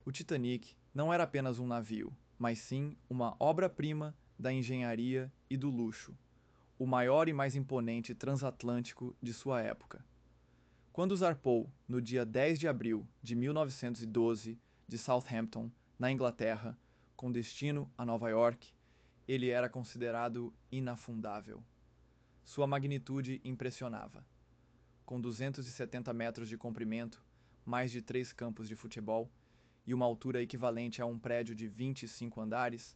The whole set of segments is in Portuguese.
O Titanic não era apenas um navio, mas sim uma obra-prima da engenharia e do luxo, o maior e mais imponente transatlântico de sua época. Quando zarpou, no dia 10 de abril de 1912, de Southampton, na Inglaterra, com destino a Nova York, ele era considerado inafundável. Sua magnitude impressionava. Com 270 metros de comprimento, mais de 3 campos de futebol e uma altura equivalente a um prédio de 25 andares,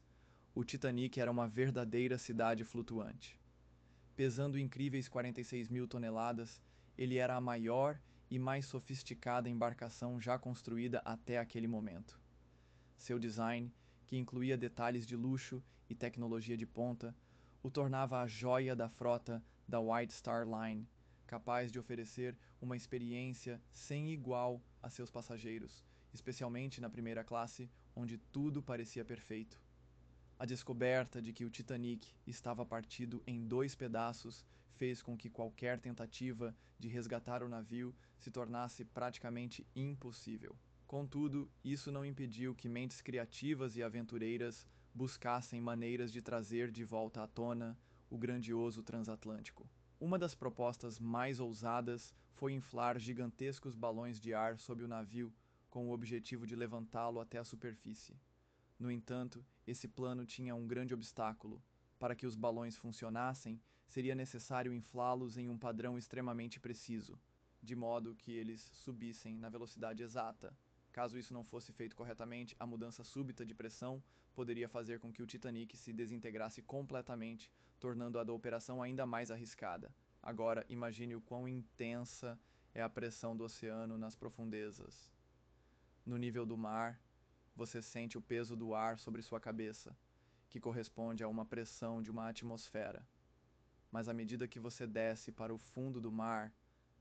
o Titanic era uma verdadeira cidade flutuante. Pesando incríveis 46 mil toneladas, ele era a maior e mais sofisticada embarcação já construída até aquele momento. Seu design, que incluía detalhes de luxo e tecnologia de ponta, o tornava a joia da frota da White Star Line, capaz de oferecer uma experiência sem igual a seus passageiros, especialmente na primeira classe, onde tudo parecia perfeito. A descoberta de que o Titanic estava partido em 2 pedaços fez com que qualquer tentativa de resgatar o navio se tornasse praticamente impossível. Contudo, isso não impediu que mentes criativas e aventureiras buscassem maneiras de trazer de volta à tona o grandioso transatlântico. Uma das propostas mais ousadas foi inflar gigantescos balões de ar sob o navio com o objetivo de levantá-lo até a superfície. No entanto, esse plano tinha um grande obstáculo. Para que os balões funcionassem, seria necessário inflá-los em um padrão extremamente preciso, de modo que eles subissem na velocidade exata. Caso isso não fosse feito corretamente, a mudança súbita de pressão poderia fazer com que o Titanic se desintegrasse completamente, tornando a da operação ainda mais arriscada. Agora, imagine o quão intensa é a pressão do oceano nas profundezas. No nível do mar, você sente o peso do ar sobre sua cabeça, que corresponde a uma pressão de uma atmosfera. Mas à medida que você desce para o fundo do mar,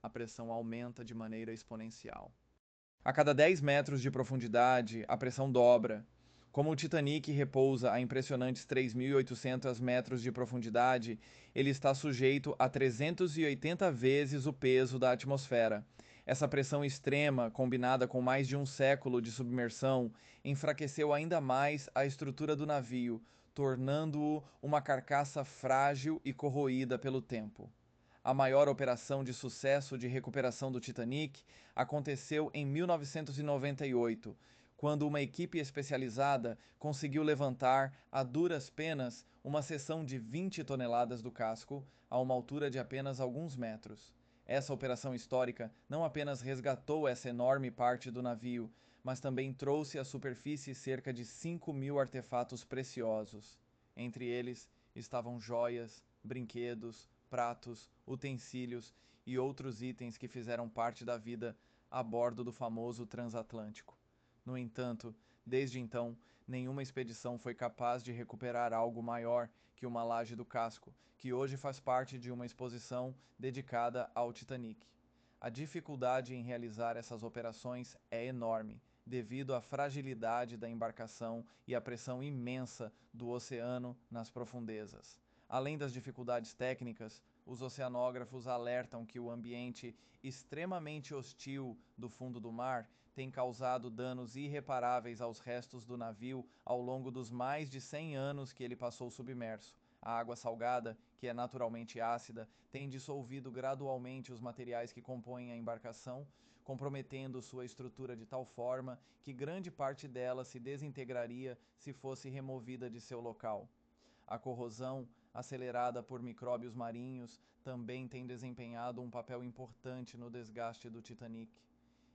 a pressão aumenta de maneira exponencial. A cada 10 metros de profundidade, a pressão dobra. Como o Titanic repousa a impressionantes 3.800 metros de profundidade, ele está sujeito a 380 vezes o peso da atmosfera. Essa pressão extrema, combinada com mais de um século de submersão, enfraqueceu ainda mais a estrutura do navio, tornando-o uma carcaça frágil e corroída pelo tempo. A maior operação de sucesso de recuperação do Titanic aconteceu em 1998, quando uma equipe especializada conseguiu levantar, a duras penas, uma seção de 20 toneladas do casco a uma altura de apenas alguns metros. Essa operação histórica não apenas resgatou essa enorme parte do navio, mas também trouxe à superfície cerca de 5.000 artefatos preciosos. Entre eles estavam joias, brinquedos, pratos, utensílios e outros itens que fizeram parte da vida a bordo do famoso transatlântico. No entanto, desde então, nenhuma expedição foi capaz de recuperar algo maior que uma laje do casco, que hoje faz parte de uma exposição dedicada ao Titanic. A dificuldade em realizar essas operações é enorme, devido à fragilidade da embarcação e à pressão imensa do oceano nas profundezas. Além das dificuldades técnicas, os oceanógrafos alertam que o ambiente extremamente hostil do fundo do mar tem causado danos irreparáveis aos restos do navio ao longo dos mais de 100 anos que ele passou submerso. A água salgada, que é naturalmente ácida, tem dissolvido gradualmente os materiais que compõem a embarcação, comprometendo sua estrutura de tal forma que grande parte dela se desintegraria se fosse removida de seu local. A corrosão, acelerada por micróbios marinhos, também tem desempenhado um papel importante no desgaste do Titanic.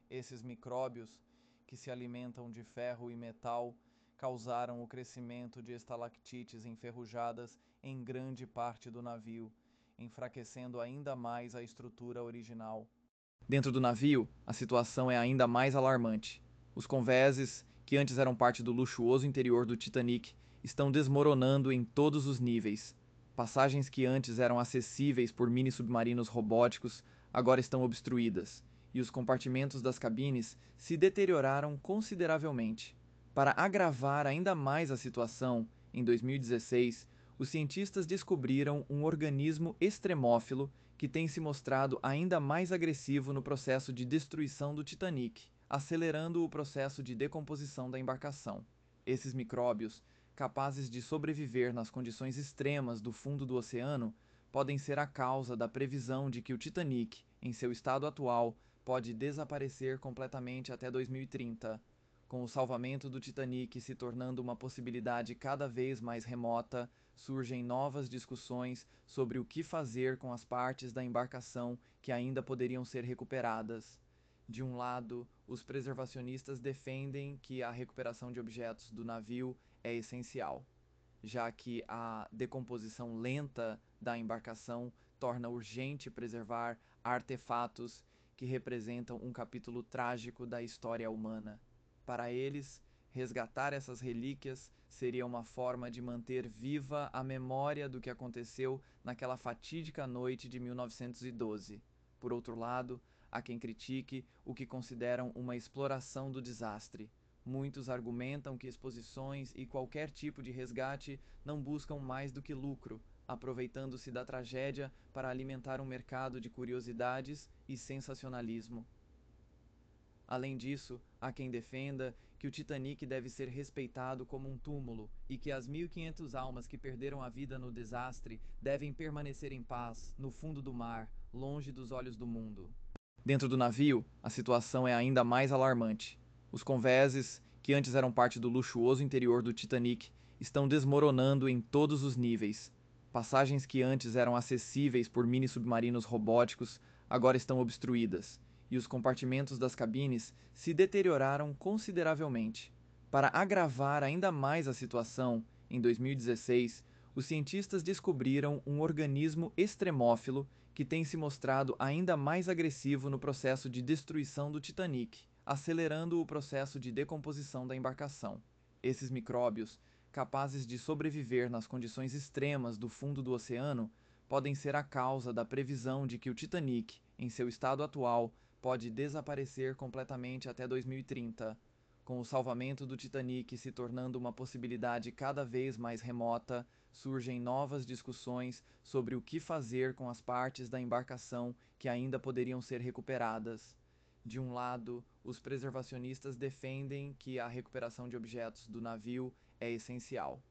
Esses micróbios, que se alimentam de ferro e metal, causaram o crescimento de estalactites enferrujadas em grande parte do navio, enfraquecendo ainda mais a estrutura original. Dentro do navio, a situação é ainda mais alarmante. Os convéses, que antes eram parte do luxuoso interior do Titanic, estão desmoronando em todos os níveis. Passagens que antes eram acessíveis por mini submarinos robóticos agora estão obstruídas, e os compartimentos das cabines se deterioraram consideravelmente. Para agravar ainda mais a situação, em 2016, os cientistas descobriram um organismo extremófilo que tem se mostrado ainda mais agressivo no processo de destruição do Titanic, acelerando o processo de decomposição da embarcação. Esses micróbios, capazes de sobreviver nas condições extremas do fundo do oceano, podem ser a causa da previsão de que o Titanic, em seu estado atual, pode desaparecer completamente até 2030. Com o salvamento do Titanic se tornando uma possibilidade cada vez mais remota, surgem novas discussões sobre o que fazer com as partes da embarcação que ainda poderiam ser recuperadas. De um lado, os preservacionistas defendem que a recuperação de objetos do navio é essencial, já que a decomposição lenta da embarcação torna urgente preservar artefatos que representam um capítulo trágico da história humana. Para eles, resgatar essas relíquias seria uma forma de manter viva a memória do que aconteceu naquela fatídica noite de 1912. Por outro lado, há quem critique o que consideram uma exploração do desastre. Muitos argumentam que exposições e qualquer tipo de resgate não buscam mais do que lucro, aproveitando-se da tragédia para alimentar um mercado de curiosidades e sensacionalismo. Além disso, há quem defenda que o Titanic deve ser respeitado como um túmulo e que as 1.500 almas que perderam a vida no desastre devem permanecer em paz, no fundo do mar, longe dos olhos do mundo. Dentro do navio, a situação é ainda mais alarmante. Os convéses, que antes eram parte do luxuoso interior do Titanic, estão desmoronando em todos os níveis. Passagens que antes eram acessíveis por mini-submarinos robóticos agora estão obstruídas, e os compartimentos das cabines se deterioraram consideravelmente. Para agravar ainda mais a situação, em 2016, os cientistas descobriram um organismo extremófilo que tem se mostrado ainda mais agressivo no processo de destruição do Titanic, acelerando o processo de decomposição da embarcação. Esses micróbios, capazes de sobreviver nas condições extremas do fundo do oceano, podem ser a causa da previsão de que o Titanic, em seu estado atual, pode desaparecer completamente até 2030. Com o salvamento do Titanic se tornando uma possibilidade cada vez mais remota, surgem novas discussões sobre o que fazer com as partes da embarcação que ainda poderiam ser recuperadas. De um lado, os preservacionistas defendem que a recuperação de objetos do navio é essencial,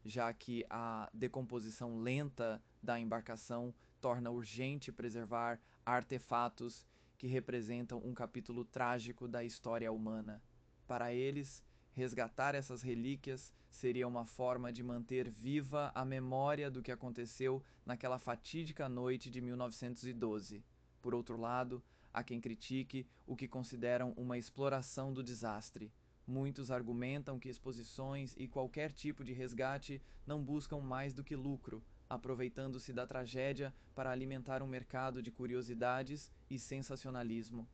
já que a decomposição lenta da embarcação torna urgente preservar artefatos que representam um capítulo trágico da história humana. Para eles, resgatar essas relíquias seria uma forma de manter viva a memória do que aconteceu naquela fatídica noite de 1912. Por outro lado, há quem critique o que consideram uma exploração do desastre. Muitos argumentam que exposições e qualquer tipo de resgate não buscam mais do que lucro, aproveitando-se da tragédia para alimentar um mercado de curiosidades e sensacionalismo.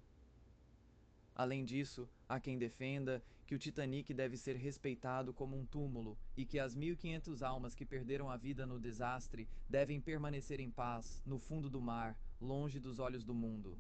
Além disso, há quem defenda que o Titanic deve ser respeitado como um túmulo e que as 1.500 almas que perderam a vida no desastre devem permanecer em paz, no fundo do mar, longe dos olhos do mundo.